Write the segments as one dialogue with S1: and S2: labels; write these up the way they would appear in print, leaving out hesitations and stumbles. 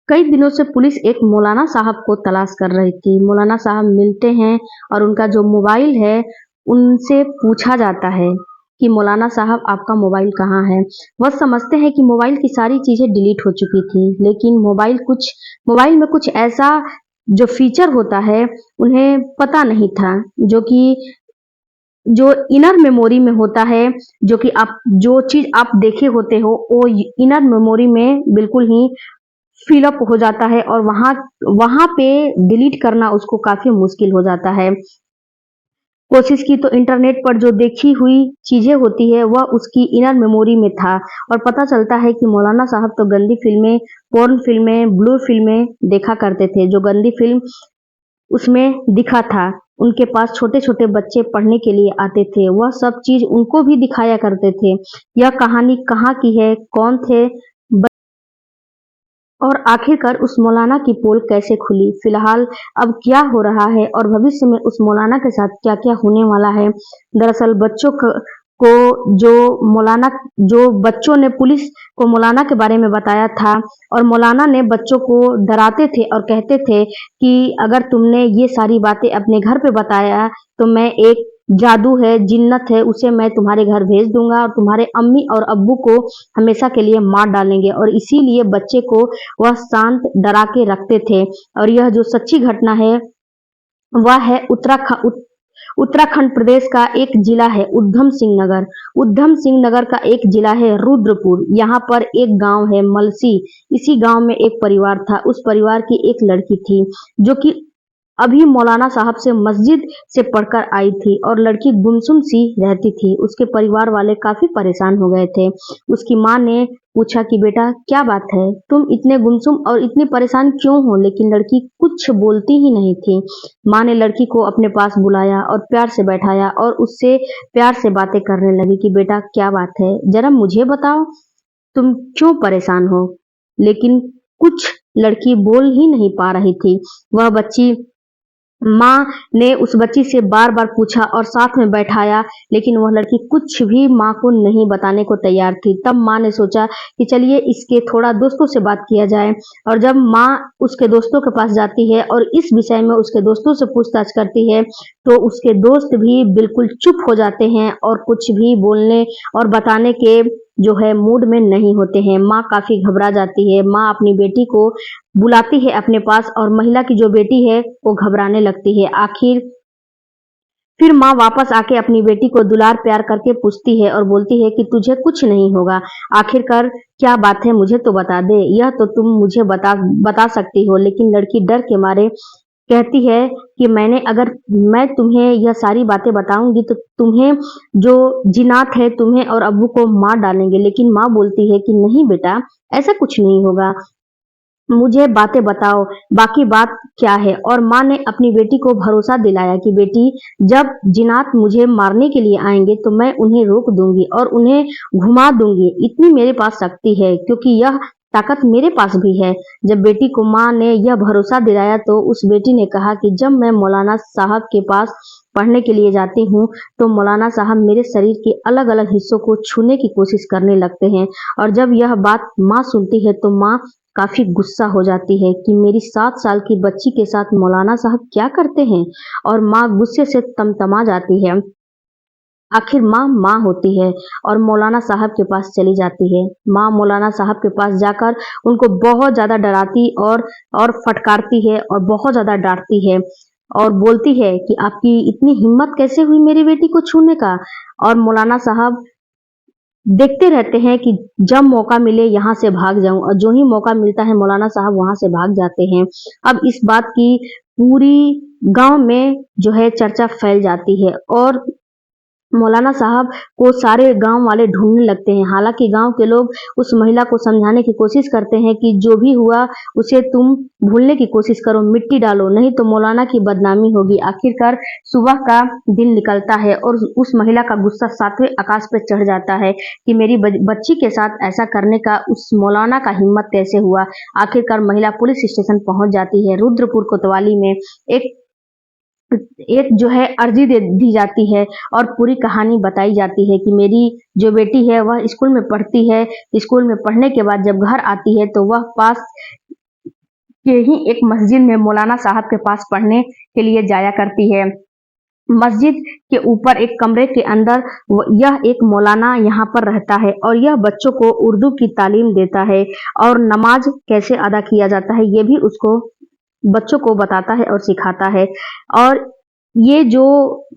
S1: कई दिनों से पुलिस एक मौलाना साहब को तलाश कर रही थी। मौलाना साहब मिलते हैं और उनका जो मोबाइल है, उनसे पूछा जाता है कि मौलाना साहब आपका मोबाइल कहाँ है? वह समझते हैं कि मोबाइल की सारी चीज़ें डिलीट हो चुकी थी, लेकिन मोबाइल में कुछ ऐसा जो फीचर होता है, उन्हें पता नहीं था, जो इनर मेमोरी में होता है, जो कि आप जो चीज़ आप देखे होते हो, वो इनर मेमोरी में बिल्कुल ही फिल अप हो जाता है और वहाँ वहाँ पे डिलीट करना उसको काफ़ी मुश्किल हो जाता है। कोशिश की तो इंटरनेट पर जो देखी हुई चीज़ें होती है वह उसकी इनर मेमोरी में था और पता चलता है कि मौलाना साहब तो गंदी फ़िल्में, पोर्न फ़िल्में, ब्लू फ़िल्में देखा करते थे। जो गंदी फ़िल्म उसमें दिखा था, उनके पास छोटे-छोटे बच्चे पढ़ने के लिए आते थे, वह सब चीज़ उनको भी दिखाया करते थे। यह कहानी कहाँ की है, कौन थे और आखिरकार उस मौलाना की पोल कैसे खुली? फिलहाल अब क्या हो रहा है और भविष्य में उस मौलाना के साथ क्या-क्या होने वाला है? दरअसल बच्चों को जो मौलाना जो बच्चों ने पुलिस को मौलाना के बारे में बताया था और मौलाना ने बच्चों को डराते थे और कहते थे कि अगर तुमने ये सारी बातें अपने घर पे बताया तो मैं एक जादू है, जिन्नत है, उसे मैं तुम्हारे घर भेज दूँगा और तुम्हारे अम्मी और अब्बू को हमेशा के लिए मार डालेंगे और इसीलिए बच्चे को वह शांत डरा के रखते थे और यह जो सच्ची घटना है वह है उत्तराखंड प्रदेश का एक जिला है उधम सिंह नगर। उधम सिंह नगर का एक जिला है रुद्रपुर। यहाँ पर एक गांव है मलसी। इसी गांव में एक परिवार था। उस परिवार की एक लड़की थी जो कि अभी मौलाना साहब से मस्जिद से पढ़कर आई थी और लड़की गुमसुम सी रहती थी। उसके परिवार वाले काफी परेशान हो गए थे। उसकी माँ ने पूछा कि बेटा क्या बात है, तुम इतने गुमसुम और इतनी परेशान क्यों हो? लेकिन लड़की कुछ बोलती ही नहीं थी। माँ ने लड़की को अपने पास बुलाया और प्यार से बैठाया और उससे प्यार से बातें करने लगी कि बेटा क्या बात है, जरा मुझे बताओ, तुम क्यों परेशान हो? लेकिन कुछ लड़की बोल ही नहीं पा रही थी। वह बच्ची माँ ने उस बच्ची से बार-बार पूछा और साथ में बैठाया, लेकिन वह लड़की कुछ भी माँ को नहीं बताने को तैयार थी। तब माँ ने सोचा कि चलिए इसके थोड़ा दोस्तों से बात किया जाए और जब माँ उसके दोस्तों के पास जाती है और इस विषय में उसके दोस्तों से पूछताछ करती है, तो उसके दोस्त भी बिल्कुल चुप हो जाते हैं और कुछ भी बोलने और बताने के जो है मूड में नहीं होते हैं। माँ काफ़ी घबरा जाती है। माँ अपनी बेटी को बुलाती है अपने पास और महिला की जो बेटी है वो घबराने लगती है। फिर माँ वापस आके अपनी बेटी को दुलार प्यार करके पूछती है और बोलती है कि तुझे कुछ नहीं होगा, आखिरकार क्या बात है मुझे तो बता दे, यह तो तुम मुझे बता सकती हो। लेकिन लड़की डर के मारे कहती है कि अगर मैं तुम्हें यह सारी बातें बताऊंगी तो तुम्हें जो जिन्नात है तुम्हें और अब्बू को मार डालेंगे। लेकिन माँ बोलती है कि नहीं बेटा, ऐसा कुछ नहीं होगा, मुझे बातें बताओ, बाकी बात क्या है? और माँ ने अपनी बेटी को भरोसा दिलाया कि बेटी, जब जिन्नात मुझे मारने के लिए आएंगे तो मैं उन्हें रोक दूंगी और उन्हें घुमा दूंगी। इतनी मेरे पास शक्ति है क्योंकि यह ताकत मेरे पास भी है। जब बेटी को माँ ने यह भरोसा दिलाया तो उस बेटी ने कहा कि जब मैं मौलाना साहब के पास पढ़ने के लिए जाती हूँ तो मौलाना साहब मेरे शरीर के अलग अलग हिस्सों को छूने की कोशिश करने लगते हैं और जब यह बात माँ सुनती है तो माँ काफ़ी गुस्सा हो जाती है कि मेरी 7 साल की बच्ची के साथ मौलाना साहब क्या करते हैं और माँ गुस्से से तमतमा जाती है। आखिर माँ माँ होती है और मौलाना साहब के पास चली जाती है। माँ मौलाना साहब के पास जाकर उनको बहुत ज़्यादा डराती और फटकारती है और बहुत ज़्यादा डांटती है और बोलती है कि आपकी इतनी हिम्मत कैसे हुई मेरी बेटी को छूने का? और मौलाना साहब देखते रहते हैं कि जब मौका मिले यहाँ से भाग जाऊं और जो ही मौका मिलता है मौलाना साहब वहां से भाग जाते हैं। अब इस बात की पूरी गांव में जो है चर्चा फैल जाती है और मौलाना साहब को सारे गांव वाले ढूंढने लगते हैं। हालांकि गांव के लोग उस महिला को समझाने की कोशिश करते हैं कि जो भी हुआ उसे तुम भूलने की कोशिश करो, मिट्टी डालो, नहीं तो मौलाना की बदनामी होगी। आखिरकार सुबह का दिन निकलता है और उस महिला का गुस्सा 7वें आकाश पर चढ़ जाता है कि मेरी बच्ची के साथ ऐसा करने का उस मौलाना का हिम्मत कैसे हुआ। आखिरकार महिला पुलिस स्टेशन पहुंच जाती है। रुद्रपुर कोतवाली में एक एक जो है अर्जी दे दी जाती है और पूरी कहानी बताई जाती है कि मेरी जो बेटी है वह स्कूल में पढ़ती है। स्कूल में पढ़ने के बाद जब घर आती है तो वह पास के ही एक मस्जिद में मौलाना साहब के पास पढ़ने के लिए जाया करती है। मस्जिद के ऊपर एक कमरे के अंदर यह एक मौलाना यहाँ पर रहता है और यह बच्चों को उर्दू की तालीम देता है और नमाज कैसे अदा किया जाता है ये भी उसको बच्चों को बताता है और सिखाता है। और ये जो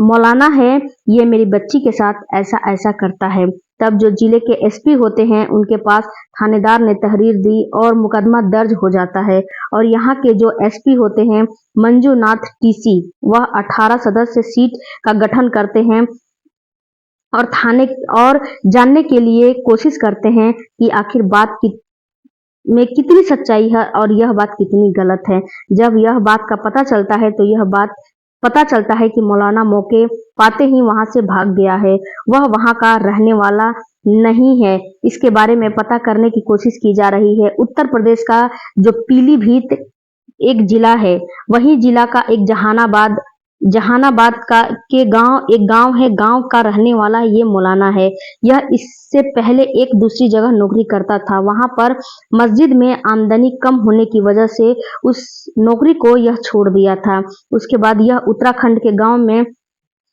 S1: मौलाना है ये मेरी बच्ची के साथ ऐसा ऐसा करता है। तब जो जिले के एसपी होते हैं उनके पास थानेदार ने तहरीर दी और मुकदमा दर्ज हो जाता है और यहाँ के जो एसपी होते हैं मंजूनाथ टीसी वह 18 सदस्य सीट का गठन करते हैं और थाने और जानने के लिए कोशिश करते हैं कि आखिर बात की में कितनी सच्चाई है और यह बात कितनी गलत है। जब यह बात का पता चलता है तो यह बात पता चलता है कि मौलाना मौके पाते ही वहां से भाग गया है, वह वहां का रहने वाला नहीं है। इसके बारे में पता करने की कोशिश की जा रही है। उत्तर प्रदेश का जो पीलीभीत एक जिला है, वही जिला का एक जहानाबाद जहानाबाद का के गांव एक गांव है, गांव का रहने वाला ये मौलाना है। यह इससे पहले एक दूसरी जगह नौकरी करता था, वहां पर मस्जिद में आमदनी कम होने की वजह से उस नौकरी को यह छोड़ दिया था। उसके बाद यह उत्तराखंड के गांव में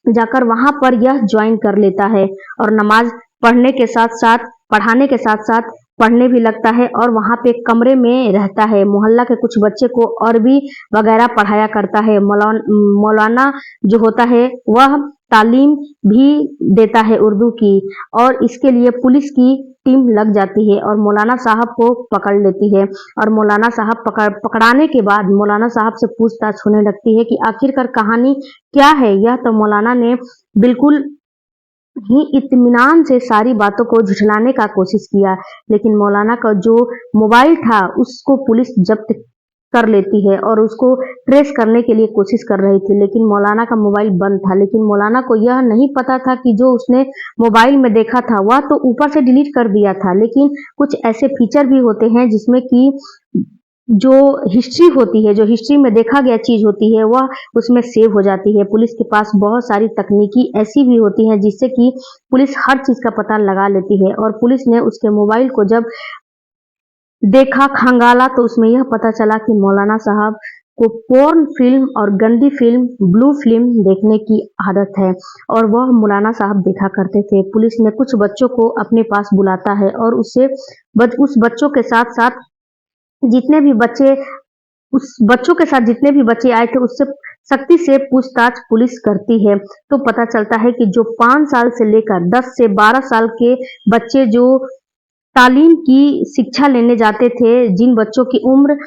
S1: जाकर वहां पर यह ज्वाइन कर लेता है और नमाज पढ़ने के साथ साथ पढ़ाने के साथ साथ पढ़ने भी लगता है और वहां पे कमरे में रहता है। मोहल्ला के कुछ बच्चे को अरबी वगैरह पढ़ाया करता है। मौलाना जो होता है वह तालीम भी देता है उर्दू की और इसके लिए पुलिस की टीम लग जाती है और मौलाना साहब को पकड़ लेती है और मौलाना साहब पकड़ाने के बाद मौलाना साहब से पूछताछ होने लगती है कि आखिरकार कहानी क्या है। यह तो मौलाना ने बिल्कुल ही इत्मीनान से सारी बातों को झुठलाने का कोशिश किया, लेकिन मौलाना का जो मोबाइल था उसको पुलिस जब्त कर लेती है और उसको ट्रेस करने के लिए कोशिश कर रही थी, लेकिन मौलाना का मोबाइल बंद था। लेकिन मौलाना को यह नहीं पता था कि जो उसने मोबाइल में देखा था वह तो ऊपर से डिलीट कर दिया था, लेकिन कुछ ऐसे फीचर भी होते हैं जिसमें कि जो हिस्ट्री होती है, जो हिस्ट्री में देखा गया चीज होती है वह उसमें सेव हो जाती है। पुलिस के पास बहुत सारी तकनीकी ऐसी भी होती हैं जिससे कि पुलिस हर चीज का पता लगा लेती है और पुलिस ने उसके मोबाइल को जब देखा खंगाला तो उसमें यह पता चला कि मौलाना साहब को पोर्न फिल्म और गंदी फिल्म ब्लू फिल्म देखने की आदत है और वह मौलाना साहब देखा करते थे। पुलिस ने कुछ बच्चों को अपने पास बुलाता है और उस बच्चों के साथ साथ जितने भी बच्चे उस बच्चों के साथ जितने भी बच्चे आए थे उससे सख्ती से पूछताछ पुलिस करती है। तो पता चलता है कि जो 5 साल से लेकर 10 से 12 साल के बच्चे जो तालीम की शिक्षा लेने जाते थे, जिन बच्चों की उम्र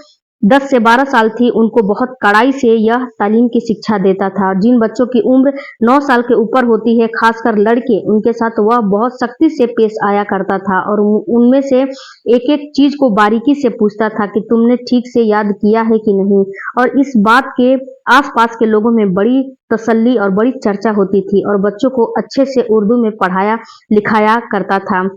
S1: 10 से 12 साल थी उनको बहुत कड़ाई से यह तालीम की शिक्षा देता था। जिन बच्चों की उम्र 9 साल के ऊपर होती है, खासकर लड़के, उनके साथ वह बहुत सख्ती से पेश आया करता था और उनमें से एक एक चीज को बारीकी से पूछता था कि तुमने ठीक से याद किया है कि नहीं। और इस बात के आसपास के लोगों में बड़ी तसल्ली और बड़ी चर्चा होती थी और बच्चों को अच्छे से उर्दू में पढ़ाया लिखाया करता था।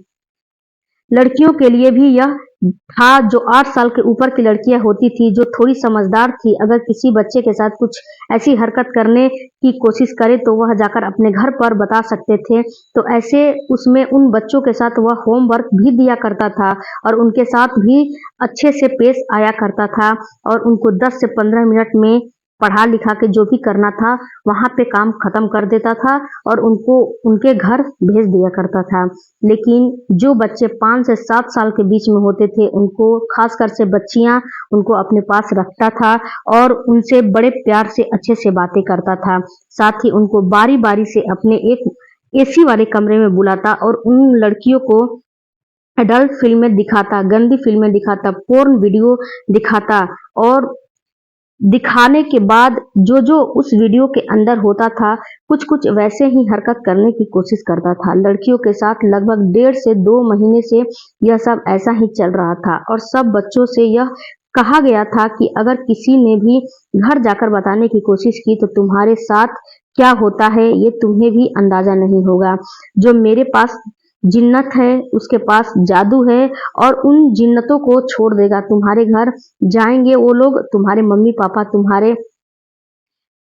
S1: लड़कियों के लिए भी यह था, जो 8 साल के ऊपर की लड़कियां होती थी जो थोड़ी समझदार थी, अगर किसी बच्चे के साथ कुछ ऐसी हरकत करने की कोशिश करे तो वह जाकर अपने घर पर बता सकते थे। तो ऐसे उसमें उन बच्चों के साथ वह होमवर्क भी दिया करता था और उनके साथ भी अच्छे से पेश आया करता था और उनको 10 से 15 मिनट में पढ़ा लिखा के जो भी करना था वहां पे काम खत्म कर देता था और उनको उनके घर भेज दिया करता था। लेकिन जो बच्चे 5 से 7 साल के बीच में होते थे उनको, खासकर से बच्चियां, उनको अपने पास रखता था और उनसे बड़े प्यार से अच्छे से बातें करता था। साथ ही उनको बारी बारी से अपने एक एसी वाले कमरे में बुलाता और उन लड़कियों को एडल्ट फिल्में दिखाता, गंदी फिल्में दिखाता, पोर्न वीडियो दिखाता और दिखाने के बाद जो जो उस वीडियो के अंदर होता था कुछ कुछ वैसे ही हरकत करने की कोशिश करता था। लड़कियों के साथ लगभग 1.5 से 2 महीने से यह सब ऐसा ही चल रहा था और सब बच्चों से यह कहा गया था कि अगर किसी ने भी घर जाकर बताने की कोशिश की तो तुम्हारे साथ क्या होता है ये तुम्हें भी अंदाजा नहीं होगा। जो मेरे पास जिन्नत है उसके पास जादू है और उन जिन्नतों को छोड़ देगा। तुम्हारे घर जाएंगे वो लोग, तुम्हारे मम्मी पापा तुम्हारे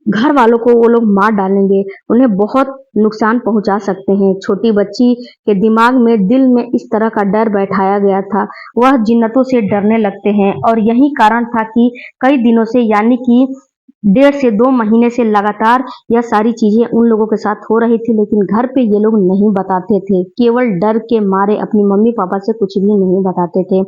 S1: घर वालों को वो लोग मार डालेंगे, उन्हें बहुत नुकसान पहुंचा सकते हैं। छोटी बच्ची के दिमाग में, दिल में इस तरह का डर बैठाया गया था, वह जिन्नतों से डरने लगते हैं। और यही कारण था कि कई दिनों से, यानी कि 1.5 से 2 महीने से लगातार यह सारी चीजें उन लोगों के साथ हो रही थी, लेकिन घर पे ये लोग नहीं बताते थे, केवल डर के मारे अपनी मम्मी पापा से कुछ भी नहीं बताते थे।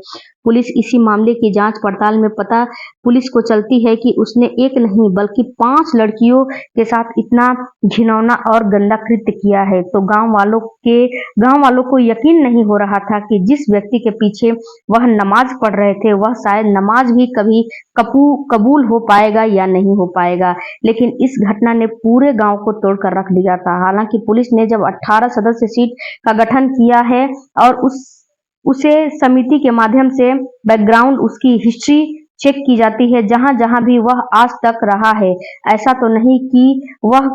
S1: पुलिस इसी मामले की जांच पड़ताल में पता पुलिस को चलती है कि उसने एक नहीं बल्कि 5 लड़कियों के साथ इतना घिनौना और गंदा कृत्य किया है। तो गांव वालों को यकीन नहीं हो रहा था कि जिस व्यक्ति के पीछे वह नमाज पढ़ रहे थे, वह शायद नमाज भी कभी कबूल हो पाएगा या नहीं हो पाएगा। लेकिन इस घटना ने पूरे गांव को तोड़कर रख दिया था। हालांकि पुलिस ने जब 18 सदस्य सीट का गठन किया है और उसे समिति के माध्यम से बैकग्राउंड, उसकी हिस्ट्री चेक की जाती है, जहां जहां भी वह आज तक रहा है, ऐसा तो नहीं कि वह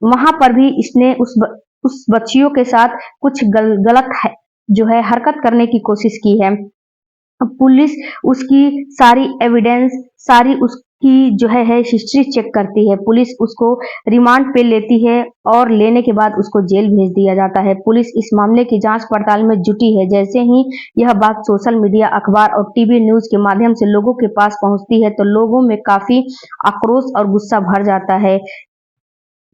S1: वहां पर भी इसने उस बच्चियों के साथ कुछ गलत है जो है हरकत करने की कोशिश की है। पुलिस उसकी सारी एविडेंस, सारी उसकी जो है हिस्ट्री चेक करती है। पुलिस उसको रिमांड पे लेती है और लेने के बाद उसको जेल भेज दिया जाता है। पुलिस इस मामले की जांच पड़ताल में जुटी है। जैसे ही यह बात सोशल मीडिया, अखबार और टीवी न्यूज के माध्यम से लोगों के पास पहुंचती है, तो लोगों में काफी आक्रोश और गुस्सा भर जाता है।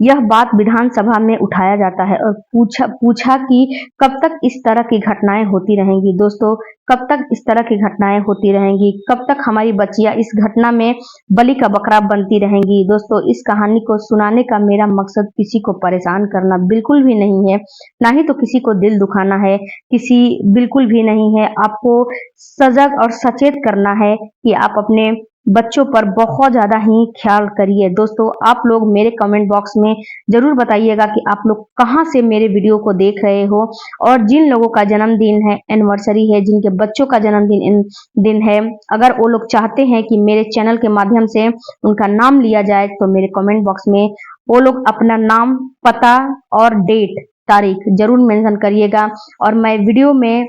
S1: यह बात विधानसभा में उठाया जाता है और पूछा कि कब तक इस तरह की घटनाएं होती रहेंगी। दोस्तों, कब तक इस तरह की घटनाएं होती रहेंगी? कब तक हमारी बच्चियां इस घटना में बलि का बकरा बनती रहेंगी? दोस्तों, इस कहानी को सुनाने का मेरा मकसद किसी को परेशान करना बिल्कुल भी नहीं है, ना ही तो किसी को दिल दुखाना है, किसी बिल्कुल भी नहीं है। आपको सजग और सचेत करना है कि आप अपने बच्चों पर बहुत ज़्यादा ही ख्याल करिए। दोस्तों, आप लोग मेरे कमेंट बॉक्स में ज़रूर बताइएगा कि आप लोग कहाँ से मेरे वीडियो को देख रहे हो, और जिन लोगों का जन्मदिन है, एनिवर्सरी है, जिनके बच्चों का जन्मदिन दिन है, अगर वो लोग चाहते हैं कि मेरे चैनल के माध्यम से उनका नाम लिया जाए, तो मेरे कमेंट बॉक्स में वो लोग अपना नाम, पता और डेट, तारीख ज़रूर मेंशन करिएगा। और मैं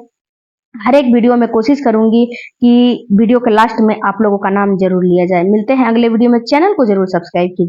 S1: हर एक वीडियो में कोशिश करूंगी कि वीडियो के लास्ट में आप लोगों का नाम जरूर लिया जाए। मिलते हैं अगले वीडियो में। चैनल को जरूर सब्सक्राइब कीजिए।